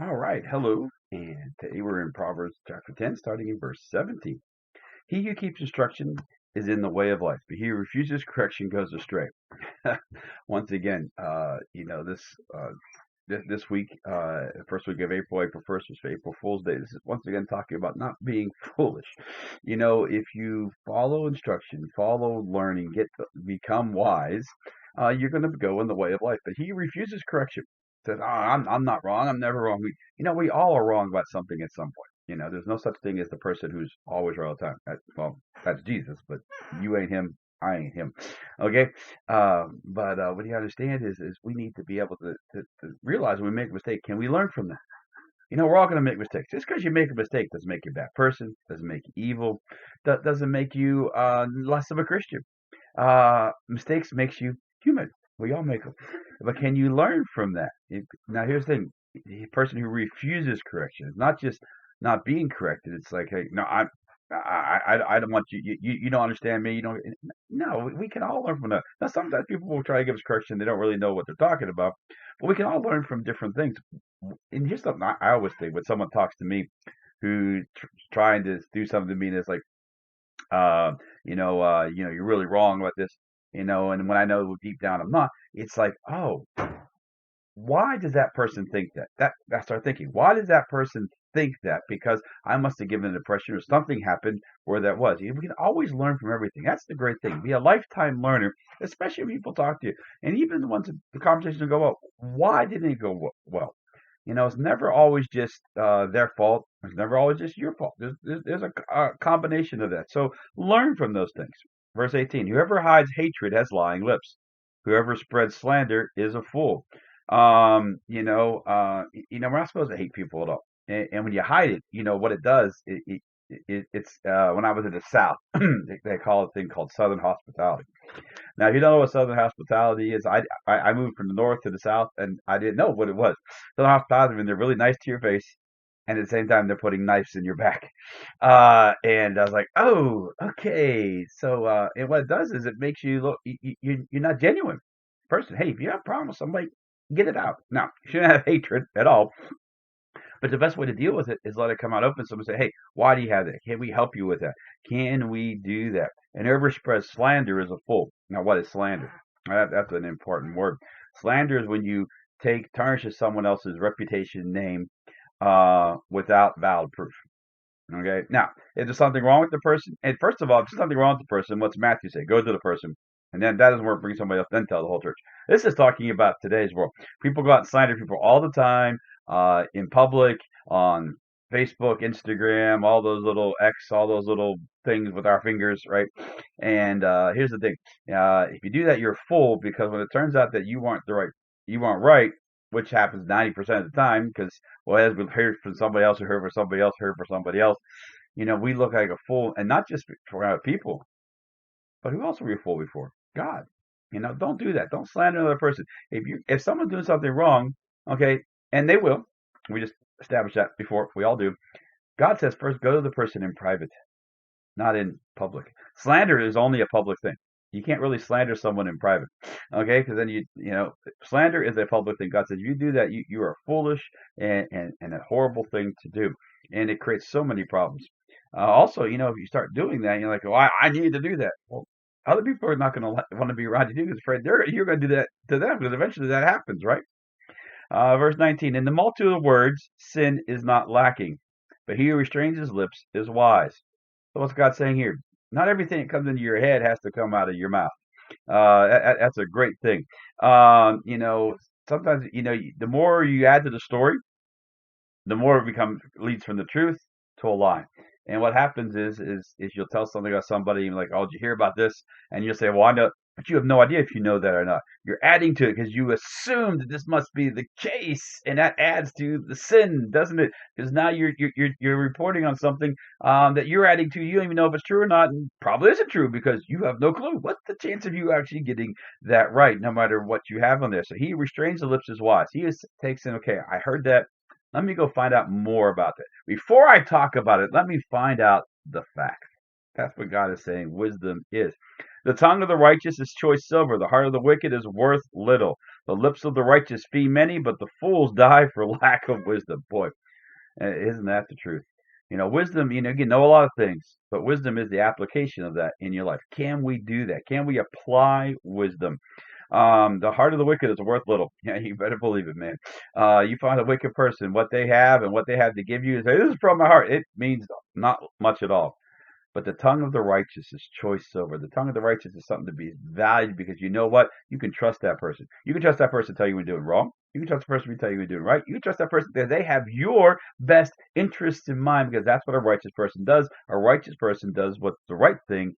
All right, hello. And today we're in Proverbs chapter 10, starting in verse 17. He who keeps instruction is in the way of life, but he who refuses correction goes astray. Once again, this week, first week of April, April 1st was April Fool's Day. This is once again talking about not being foolish. If you follow instruction, follow learning, become wise, you're going to go in the way of life. But he who refuses correction says, I'm not wrong. I'm never wrong. We all are wrong about something at some point. There's no such thing as the person who's always right all the time. That's Jesus, but you ain't him. I ain't him. Okay. But what you understand is we need to be able to realize when we make a mistake, can we learn from that? We're all going to make mistakes. Just because you make a mistake doesn't make you a bad person, doesn't make you evil, doesn't make you less of a Christian. Mistakes makes you human. We all make them. But can you learn from that? Now, here's the thing. The person who refuses correction is not just not being corrected. It's like, hey, no, I don't want you don't understand me. You don't. No, we can all learn from that. Now, sometimes people will try to give us correction. They don't really know what they're talking about. But we can all learn from different things. And here's something I always think when someone talks to me who's trying to do something to me that's like, you're really wrong about this, and when I know deep down I'm not, it's like, oh, why does that person think that? I start thinking, why does that person think that? Because I must have given an impression or something happened where that was. We can always learn from everything. That's the great thing. Be a lifetime learner, especially when people talk to you. And even the ones that the conversation go well, why didn't it go well? It's never always just their fault. It's never always just your fault. There's a combination of that. So learn from those things. Verse 18, whoever hides hatred has lying lips. Whoever spreads slander is a fool. We're not supposed to hate people at all. And when you hide it, what it does. It's when I was in the South, they call it a thing called Southern hospitality. Now, if you don't know what Southern hospitality is, I moved from the North to the South, and I didn't know what it was. Southern hospitality, when they're really nice to your face, and at the same time they're putting knives in your back. And I was like, oh, okay. So, and what it does is it makes you look, you're not genuine person. Hey, if you have a problem with somebody, get it out. Now, you shouldn't have hatred at all. But the best way to deal with it is let it come out open. Someone say, hey, why do you have that? Can we help you with that? Can we do that? And whoever spreads slander is a fool. Now, what is slander? That's an important word. Slander is when you tarnishes someone else's reputation, name, without valid proof. Okay. Now, if there's something wrong with the person, and first of all, if there's something wrong with the person, what's Matthew say? Go to the person. And then that doesn't work, bring somebody else, then tell the whole church. This is talking about today's world. People go out and slander people all the time, in public, on Facebook, Instagram, all those little X, all those little things with our fingers, right? And here's the thing: if you do that, you're a fool, because when it turns out that you weren't right, which happens 90% of the time, because as we've heard from somebody else, who heard from somebody else, heard from somebody else, we look like a fool, and not just for other people, but who else were you a fool before? God. Don't do that. Don't slander another person. If someone's doing something wrong, okay, and they will, we just established that before, we all do. God says first go to the person in private, not in public. Slander is only a public thing. You can't really slander someone in private, okay? Because then slander is a public thing. God says if you do that, you are foolish and a horrible thing to do, and it creates so many problems. Also, if you start doing that, you're like, oh, I need to do that. Well, other people are not going to want to be around you because afraid you're going to do that to them, because eventually that happens, right? Verse 19, in the multitude of words, sin is not lacking, but he who restrains his lips is wise. So what's God saying here? Not everything that comes into your head has to come out of your mouth. That's a great thing. Sometimes, the more you add to the story, the more it leads from the truth to a lie. And what happens is you'll tell something about somebody, and like, oh, did you hear about this? And you'll say, well, I know, but you have no idea if you know that or not. You're adding to it because you assume that this must be the case, and that adds to the sin, doesn't it? Because now you're reporting on something that you're adding to. You don't even know if it's true or not, and probably isn't true because you have no clue. What's the chance of you actually getting that right, no matter what you have on there? So he restrains the lips is wise. He takes in, okay, I heard that. Let me go find out more about that. Before I talk about it, let me find out the facts. That's what God is saying wisdom is. The tongue of the righteous is choice silver. The heart of the wicked is worth little. The lips of the righteous feed many, but the fools die for lack of wisdom. Boy, isn't that the truth? Wisdom, you can know a lot of things, but wisdom is the application of that in your life. Can we do that? Can we apply wisdom? The heart of the wicked is worth little. Yeah, you better believe it, man. You find a wicked person, what they have and what they have to give you, and say, "This is from my heart." It means not much at all. But the tongue of the righteous is choice silver. The tongue of the righteous is something to be valued because you know what? You can trust that person. You can trust that person to tell you when you're doing wrong. You can trust the person to tell you when you're doing right. You can trust that person because they have your best interests in mind because that's what a righteous person does. A righteous person does what's the right thing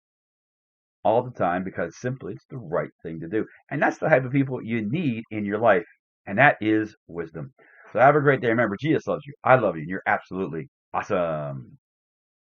all the time because simply it's the right thing to do. And that's the type of people you need in your life. And that is wisdom. So have a great day. Remember, Jesus loves you. I love you. And you're absolutely awesome.